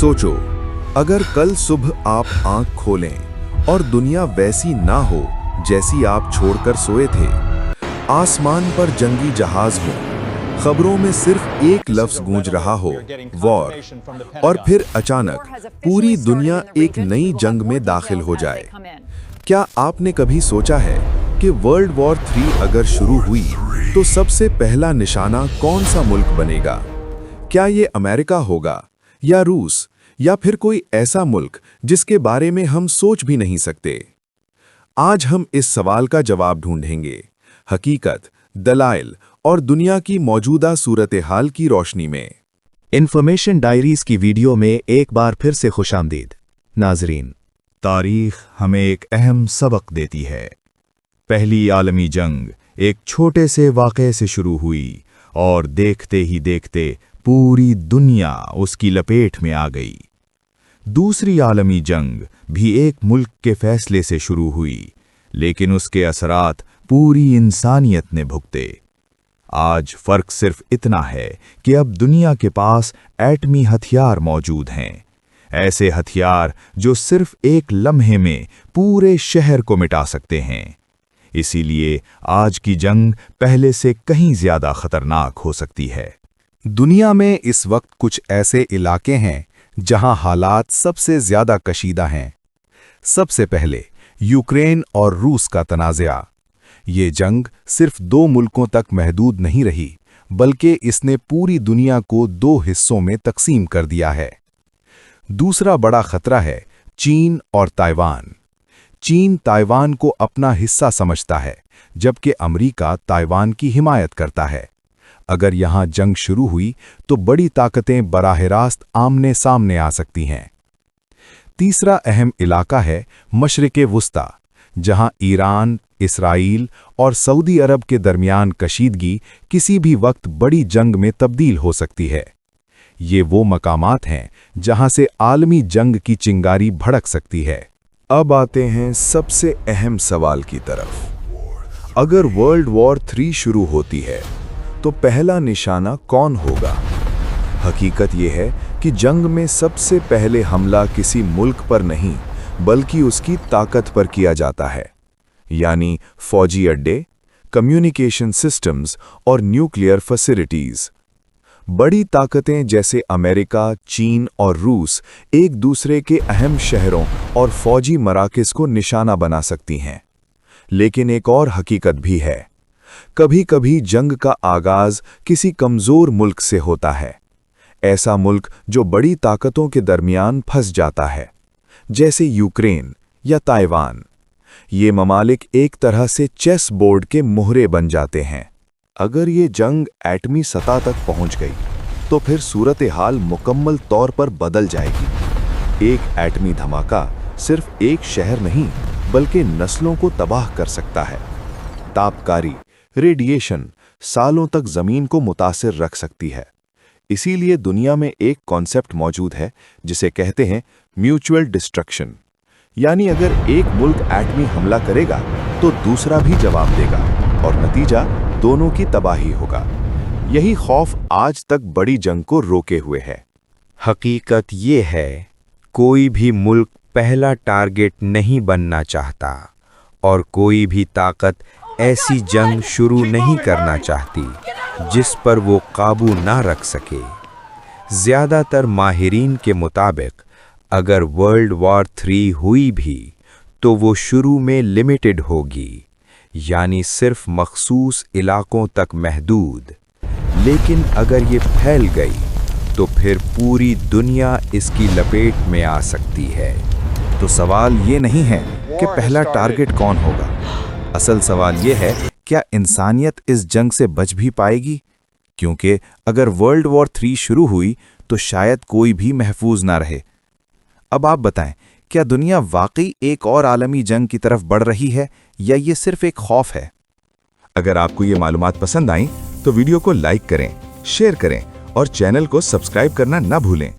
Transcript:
सोचो, अगर कल सुबह आप आंख खोलें और दुनिया वैसी ना हो जैसी आप छोड़कर सोए थे, आसमान पर जंगी जहाज हो, खबरों में सिर्फ एक लफ्ज गूंज रहा हो, वॉर, और फिर अचानक पूरी दुनिया एक नई जंग में दाखिल हो जाए। क्या आपने कभी सोचा है कि वर्ल्ड वॉर 3 अगर शुरू हुई तो सबसे पहला निशाना कौन सा मुल्क बनेगा? क्या ये अमेरिका होगा, या रूस, या फिर कोई ऐसा मुल्क जिसके बारे में हम सोच भी नहीं सकते? आज हम इस सवाल का जवाब ढूंढेंगे, हकीकत, दलाइल और दुनिया की मौजूदा सूरत-ए-हाल की रोशनी में। इन्फॉर्मेशन डायरीज की वीडियो में एक बार फिर से खुशामदीद। नाजरीन, तारीख हमें एक अहम सबक देती है। पहली आलमी जंग एक छोटे से वाक़े से शुरू हुई और देखते ही देखते पूरी दुनिया उसकी लपेट में आ गई। दूसरी आलमी जंग भी एक मुल्क के फैसले से शुरू हुई, लेकिन उसके असरात पूरी इंसानियत ने भुगते। आज फ़र्क सिर्फ इतना है कि अब दुनिया के पास एटमी हथियार मौजूद हैं, ऐसे हथियार जो सिर्फ एक लम्हे में पूरे शहर को मिटा सकते हैं। इसीलिए आज की जंग पहले से कहीं ज्यादा खतरनाक हो सकती है। दुनिया में इस वक्त कुछ ऐसे इलाके हैं जहां हालात सबसे ज्यादा कशीदा हैं। सबसे पहले यूक्रेन और रूस का तनाज़ा। ये जंग सिर्फ 2 मुल्कों तक महदूद नहीं रही, बल्कि इसने पूरी दुनिया को 2 हिस्सों में तकसीम कर दिया है। दूसरा बड़ा खतरा है चीन और ताइवान। चीन ताइवान को अपना हिस्सा समझता है, जबकि अमेरिका ताइवान की हिमायत करता है। अगर यहां जंग शुरू हुई तो बड़ी ताकतें बराह रास्त आमने सामने आ सकती हैं। तीसरा अहम इलाका है मशरिक़े वुस्ता, जहां ईरान, इसराइल और सऊदी अरब के दरमियान कशीदगी किसी भी वक्त बड़ी जंग में तब्दील हो सकती है। ये वो मकामात हैं जहां से आलमी जंग की चिंगारी भड़क सकती है। अब आते हैं सबसे अहम सवाल की तरफ। अगर वर्ल्ड वॉर 3 शुरू होती है तो पहला निशाना कौन होगा? हकीकत यह है कि जंग में सबसे पहले हमला किसी मुल्क पर नहीं, बल्कि उसकी ताकत पर किया जाता है, यानी फौजी अड्डे, कम्युनिकेशन सिस्टम्स और न्यूक्लियर फैसिलिटीज। बड़ी ताकतें जैसे अमेरिका, चीन और रूस एक दूसरे के अहम शहरों और फौजी मराकज़ को निशाना बना सकती हैं। लेकिन एक और हकीकत भी है, कभी-कभी जंग का आगाज किसी कमज़ोर मुल्क से होता है, ऐसा मुल्क जो बड़ी ताकतों के दरमियान फंस जाता है, जैसे यूक्रेन या ताइवान। ये ममालिक एक तरह से चेस बोर्ड के मोहरे बन जाते हैं। अगर ये जंग एटमी सतह तक पहुंच गई तो फिर सूरत-ए-हाल मुकम्मल तौर पर बदल जाएगी। एक एटमी धमाका सिर्फ एक शहर नहीं, बल्कि नस्लों को तबाह कर सकता है। तापकारी, रेडिएशन सालों तक ज़मीन को मुतासिर रख सकती है। इसीलिए दुनिया में एक कॉन्सेप्ट मौजूद है जिसे कहते हैं म्यूचुअल डिस्ट्रक्शन, यानी अगर एक मुल्क एटमी हमला करेगा तो दूसरा भी जवाब देगा और नतीजा दोनों की तबाही होगा। यही खौफ आज तक बड़ी जंग को रोके हुए है। हकीकत ये है, कोई भी मुल्क पहला टारगेट नहीं बनना चाहता और कोई भी ताकत ऐसी जंग शुरू नहीं करना चाहती जिस पर वो काबू ना रख सके। ज़्यादातर माहिरीन के मुताबिक अगर वर्ल्ड वॉर 3 हुई भी तो वो शुरू में लिमिटेड होगी, यानी सिर्फ मखसूस इलाकों तक महदूद। लेकिन अगर ये फैल गई तो फिर पूरी दुनिया इसकी लपेट में आ सकती है। तो सवाल ये नहीं है कि पहला टारगेट कौन होगा, असल सवाल ये है क्या इंसानियत इस जंग से बच भी पाएगी? क्योंकि अगर वर्ल्ड वॉर 3 शुरू हुई तो शायद कोई भी महफूज ना रहे। अब आप बताएं, क्या दुनिया वाकई एक और आलमी जंग की तरफ बढ़ रही है या ये सिर्फ एक खौफ है? अगर आपको ये मालूमात पसंद आई तो वीडियो को लाइक करें, शेयर करें और चैनल को सब्सक्राइब करना ना भूलें।